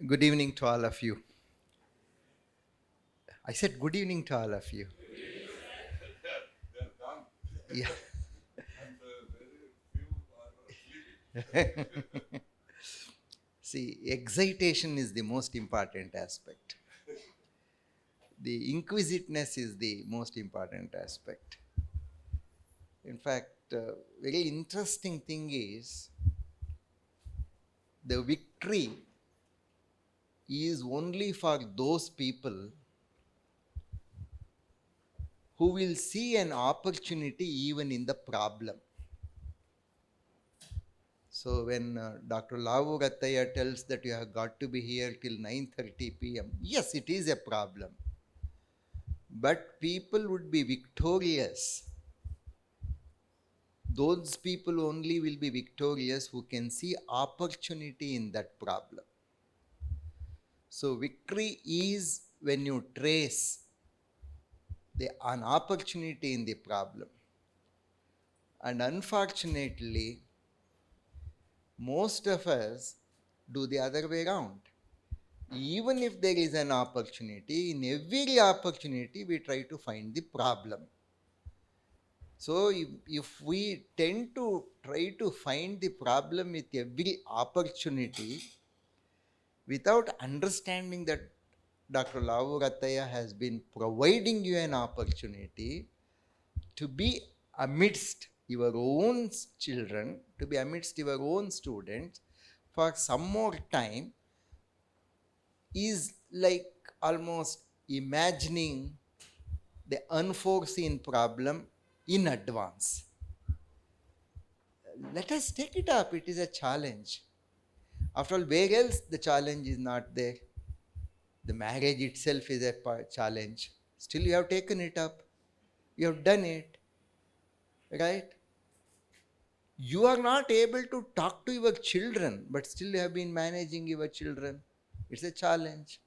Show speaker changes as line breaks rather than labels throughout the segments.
Good evening to all of you. I said good evening to all of you. Yeah. See, excitation is the most important aspect. The inquisitiveness is the most important aspect. In fact, very interesting thing is the victory is only for those people who will see an opportunity even in the problem. So when Dr. Lavu Gattaya tells that you have got to be here till 9:30 p.m., yes, it is a problem. But people would be victorious. Those people only will be victorious who can see opportunity in that problem. So victory is when you trace an opportunity in the problem. And unfortunately, most of us do the other way around. Even if there is an opportunity, in every opportunity we try to find the problem. So if we tend to try to find the problem with every opportunity without understanding that Dr. Lavu Gattaya has been providing you an opportunity to be amidst your own children, to be amidst your own students for some more time, is like almost imagining the unforeseen problem in advance. Let us take it up. It is a challenge. After all, where else the challenge is not there? The marriage itself is a challenge. Still, you have taken it up. You have done it. Right? You are not able to talk to your children, but still you have been managing your children. It's a challenge.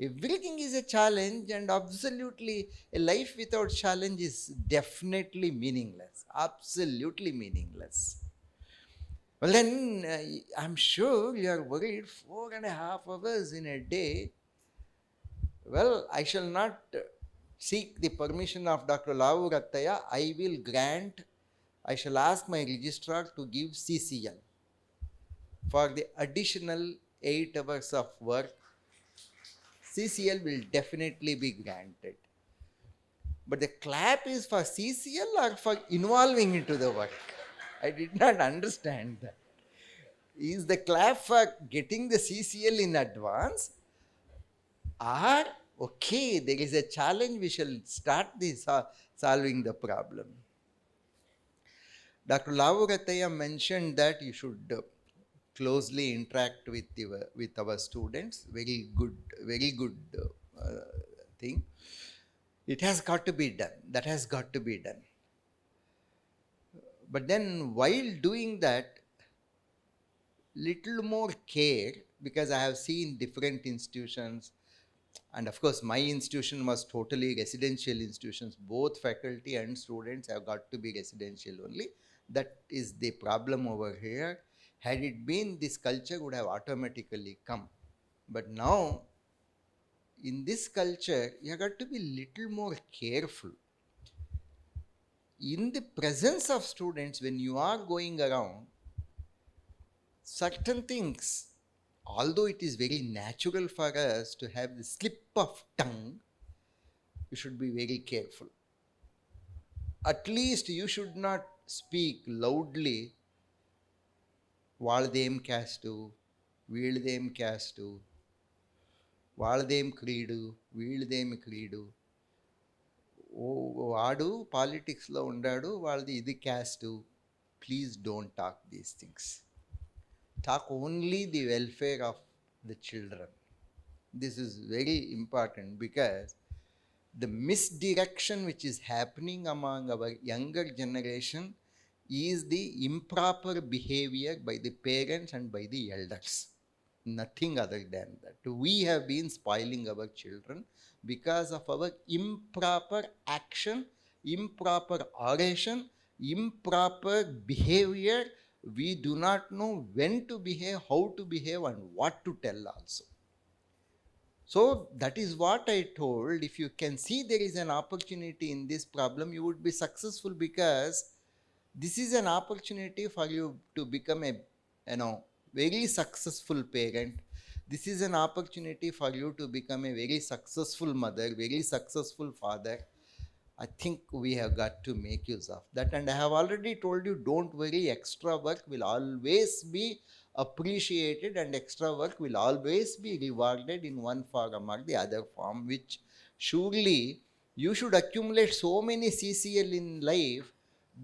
Everything is a challenge, and absolutely a life without challenge is definitely meaningless. Absolutely meaningless. Well, then I'm sure you are worried 4.5 hours in a day. Well, I shall not seek the permission of Dr. Lavu Gattaya. I shall ask my registrar to give CCL for the additional 8 hours of work. CCL will definitely be granted. But the clap is for CCL or for involving into the work? I did not understand that. Is the clap for getting the CCL in advance, or okay, there is a challenge, we shall start this solving the problem? Dr. Lavu Gattaya mentioned that you should closely interact with our students. Very good thing. It has got to be done. That has got to be done. But then while doing that, little more care, because I have seen different institutions, and of course my institution was totally residential institutions. Both faculty and students have got to be residential only. That is the problem over here. Had it been, this culture would have automatically come. But now, in this culture, you have got to be little more careful. In the presence of students, when you are going around, certain things, although it is very natural for us to have the slip of tongue, you should be very careful. At least you should not speak loudly, వాళ్ళదేం caste, వీళ్ళదేం caste, వాళ్ళదేం creed, వీళ్ళదేమి creed, వాడు పాలిటిక్స్లో ఉండాడు, వాళ్ళది ఇది caste. Please don't talk these things. Talk only the welfare of the children. This is very important, because the misdirection which is happening among our younger generation is the improper behavior by the parents and by the elders. Nothing other than that. We have been spoiling our children because of our improper action, improper oration, improper behavior. We do not know when to behave, how to behave, and what to tell also. So that is what I told. If you can see there is an opportunity in this problem, you would be successful, because this is an opportunity for you to become a, you know, very successful parent. This is an opportunity for you to become a very successful mother, very successful father. I think we have got to make use of that. And I have already told you, don't worry, extra work will always be appreciated, and extra work will always be rewarded in one form or the other form, which surely you should accumulate so many CCL in life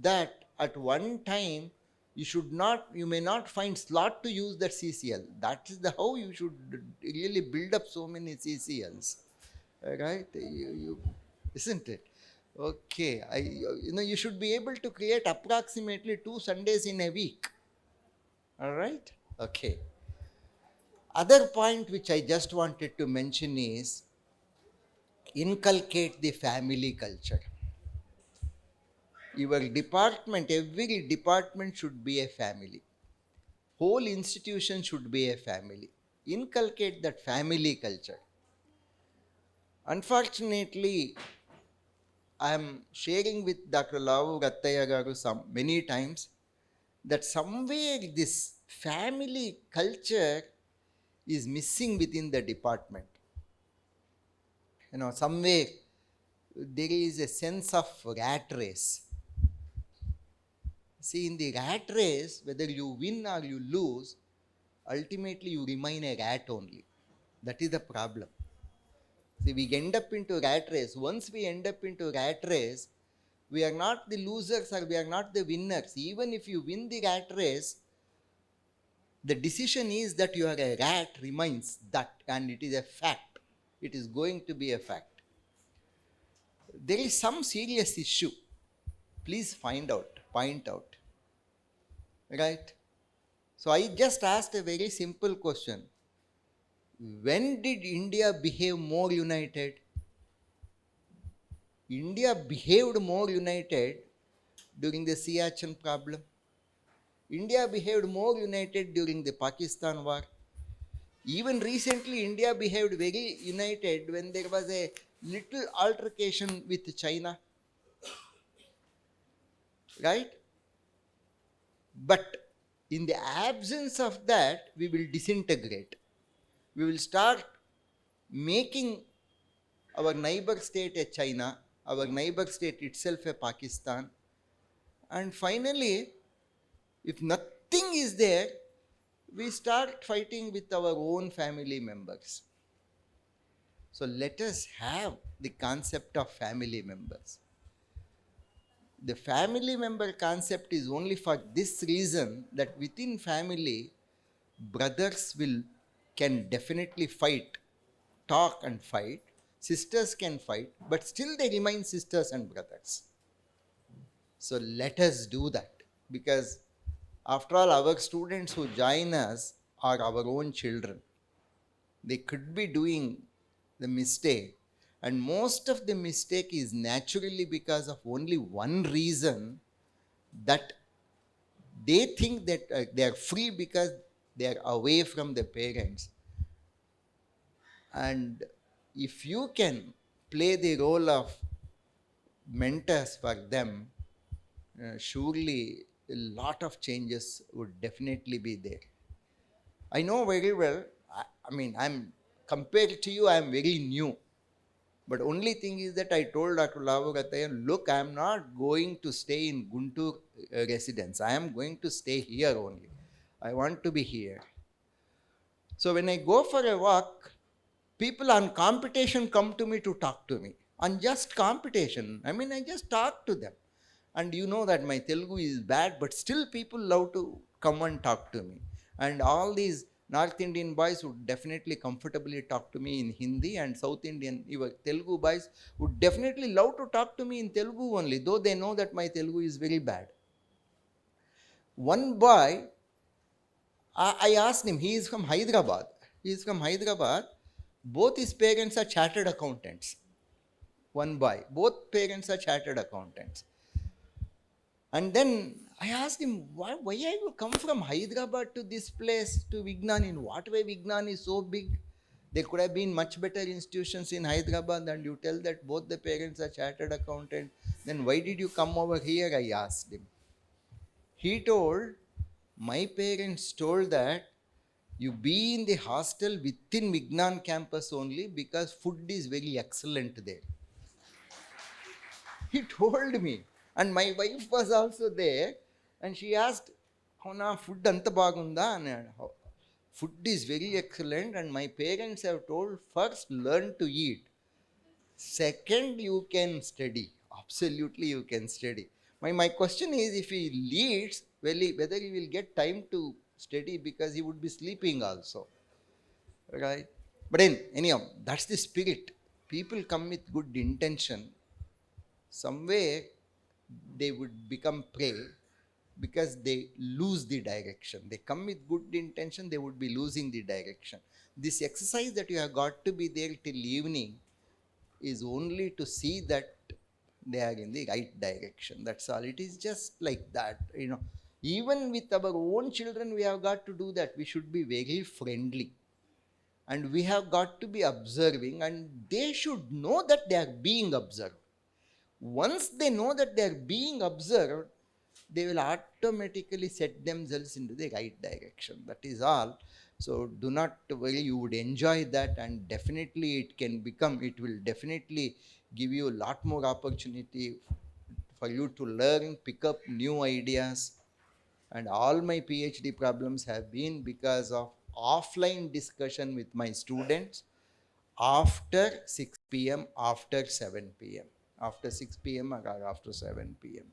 that at one time you may not find slot to use that CCL. That is the how you should really build up so many CCLs, right? Isn't it? Okay, you should be able to create approximately 2 Sundays in a week. All right. Okay. Other point which I just wanted to mention is inculcate the family culture. Your department, every department should be a family. Whole institution should be a family. Inculcate that family culture. Unfortunately, I am sharing with Dr. Lavu Gattaya Garu many times that somewhere this family culture is missing within the department. Somewhere there is a sense of rat race. See, in the rat race, whether you win or you lose, ultimately you remain a rat only. That is the problem. See, we end up into rat race. Once we end up into rat race, we are not the losers or we are not the winners. Even if you win the rat race, the decision is that you are a rat remains that, and it is a fact. It is going to be a fact. There is some serious issue. Please point out. Right? So I just asked a very simple question. When did India behave more united? India behaved more united during the Siachen problem. India behaved more united during the Pakistan war. Even recently, India behaved very united when there was a little altercation with China. Right? But in the absence of that, we will disintegrate. We will start making our neighbor state a China, our neighbor state itself a Pakistan. And finally, if nothing is there, we start fighting with our own family members. So let us have the concept of family members. The family member concept is only for this reason, that within family, brothers can definitely fight, talk and fight. Sisters can fight, but still they remain sisters and brothers. So let us do that, because after all, our students who join us are our own children. They could be doing the mistake, and most of the mistake is naturally because of only one reason, that they think that they are free because they are away from the parents. And if you can play the role of mentors for them, surely a lot of changes would definitely be there. I know very well, I'm compared to you, I'm very new. But only thing is that I told Dr. Lavu Gattayan, look, I am not going to stay in Guntur residence. I am going to stay here only. I want to be here. So when I go for a walk, people on competition come to me to talk to me. On just competition, I just talk to them. And you know that my Telugu is bad, but still people love to come and talk to me. And all these North Indian boys would definitely comfortably talk to me in Hindi, and South Indian, even Telugu boys would definitely love to talk to me in Telugu only, though they know that my Telugu is very bad. One boy, I asked him, he is from Hyderabad. Both his parents are chartered accountants. One boy, both parents are chartered accountants. And then I asked him, why have you come from Hyderabad to this place, to Vignan? In what way Vignan is so big? There could have been much better institutions in Hyderabad, and you tell that both the parents are chartered accountant. Then why did you come over here? I asked him. He told, my parents told that you be in the hostel within Vignan campus only because food is very excellent there. He told me. And my wife was also there. And she asked, Hona food anta bagunda? Food is very excellent. And my parents have told, first learn to eat. Second, you can study. Absolutely, you can study. My question is, if he leads, whether he will get time to study, because he would be sleeping also. Right? But anyhow, that's the spirit. People come with good intention. Somewhere they would become prey because they lose the direction. They come with good intention, they would be losing the direction. This exercise that you have got to be there till evening is only to see that they are in the right direction. That's all. It is just like that. Even with our own children, we have got to do that. We should be very friendly. And we have got to be observing, and they should know that they are being observed. Once they know that they are being observed, they will automatically set themselves into the right direction. That is all. So do not worry, you would enjoy that, and definitely it will definitely give you a lot more opportunity for you to learn, pick up new ideas. And all my PhD problems have been because of offline discussion with my students after 6 p.m., after 7 p.m., after 6 p.m. or after 7 p.m.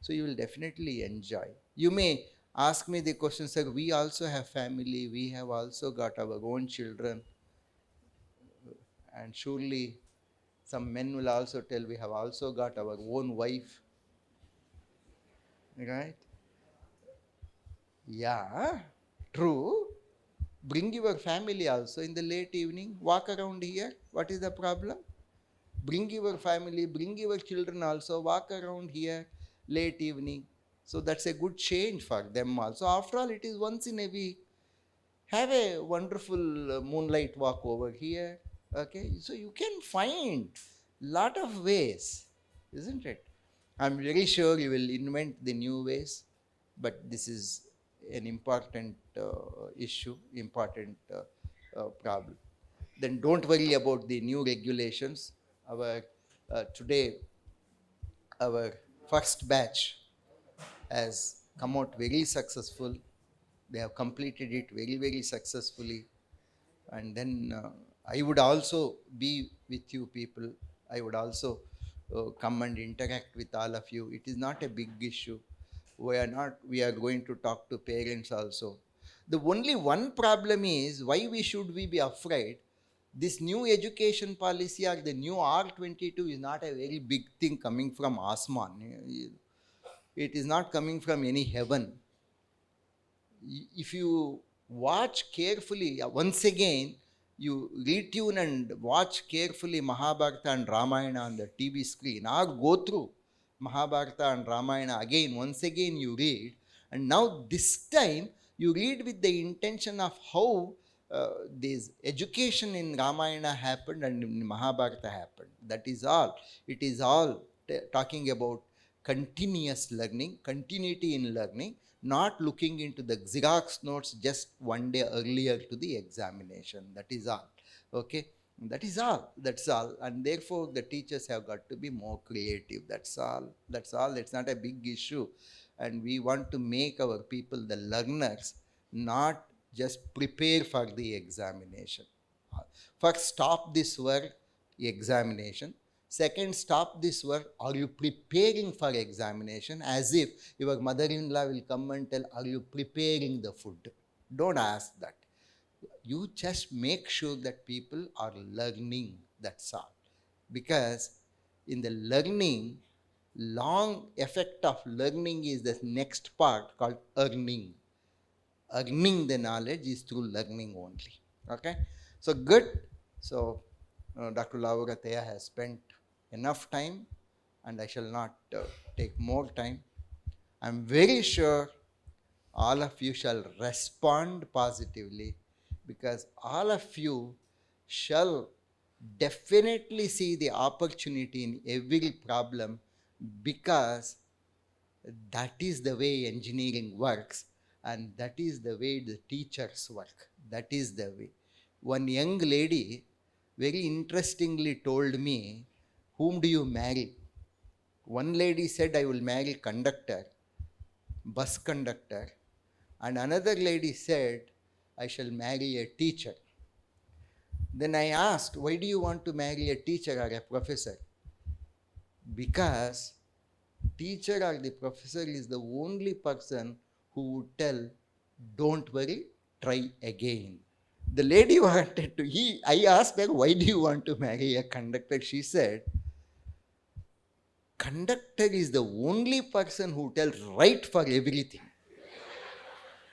So you will definitely enjoy. You may ask me the question, sir, we also have family, we have also got our own children. And surely some men will also tell, we have also got our own wife. Right? Yeah, true. Bring your family also in the late evening. Walk around here. What is the problem? Bring your family, bring your children also. Walk around here late evening. So that's a good change for them also. After all, it is once in a week. Have a wonderful moonlight walk over here. Okay, so you can find lot of ways, isn't it? I'm very sure you will invent the new ways, but this is an important issue, important problem. Then don't worry about the new regulations. Our today, our first batch has come out very successful. They have completed it very, very successfully. And then I would also be with you people. I would also come and interact with all of you. It is not a big issue. We are going to talk to parents also. The only one problem is, why we be afraid? This new education policy or the new R22 is not a very big thing coming from Asman. It is not coming from any heaven. If you watch carefully, once again, you retune and watch carefully Mahabharata and Ramayana on the TV screen, or go through Mahabharata and Ramayana again, once again you read, and now this time you read with the intention of how this education in Ramayana happened and in Mahabharata happened. That is all. It is all talking about continuous learning, continuity in learning, not looking into the Xerox notes just one day earlier to the examination. That is all. Okay? That is all. That's all. And therefore, the teachers have got to be more creative. That's all. That's all. It's not a big issue. And we want to make our people the learners, not just prepare for the examination. First, stop this word examination. Second, stop this word, are you preparing for examination? As if your mother-in-law will come and tell, are you preparing the food? Don't ask that. You just make sure that people are learning, that's all. Because in the learning, long effect of learning is the next part called earning. Earning the knowledge is through learning only. Okay? So good. So Dr. Lavagateya has spent enough time, and I shall not take more time. I'm very sure all of you shall respond positively, because all of you shall definitely see the opportunity in every problem, because that is the way engineering works, and that is the way the teachers work. That is the way. One young lady very interestingly told me, whom do you marry? One lady said, I will marry conductor, bus conductor, and another lady said, I shall marry a teacher. Then I asked, why do you want to marry a teacher or a professor? Because teacher or the professor is the only person who would tell, don't worry, try again. The lady wanted to, I asked her, why do you want to marry a conductor? She said, conductor is the only person who tells right for everything.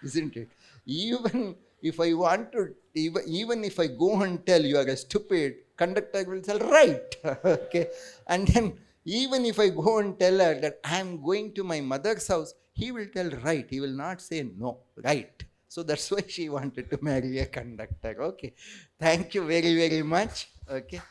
Isn't it? Even if I want to, even if I go and tell you are a stupid, conductor will say, right. Okay. And then even if I go and tell her that I am going to my mother's house, he will tell right. He will not say no, right. So that's why she wanted to marry a conductor. Okay. Thank you very, very much. Okay.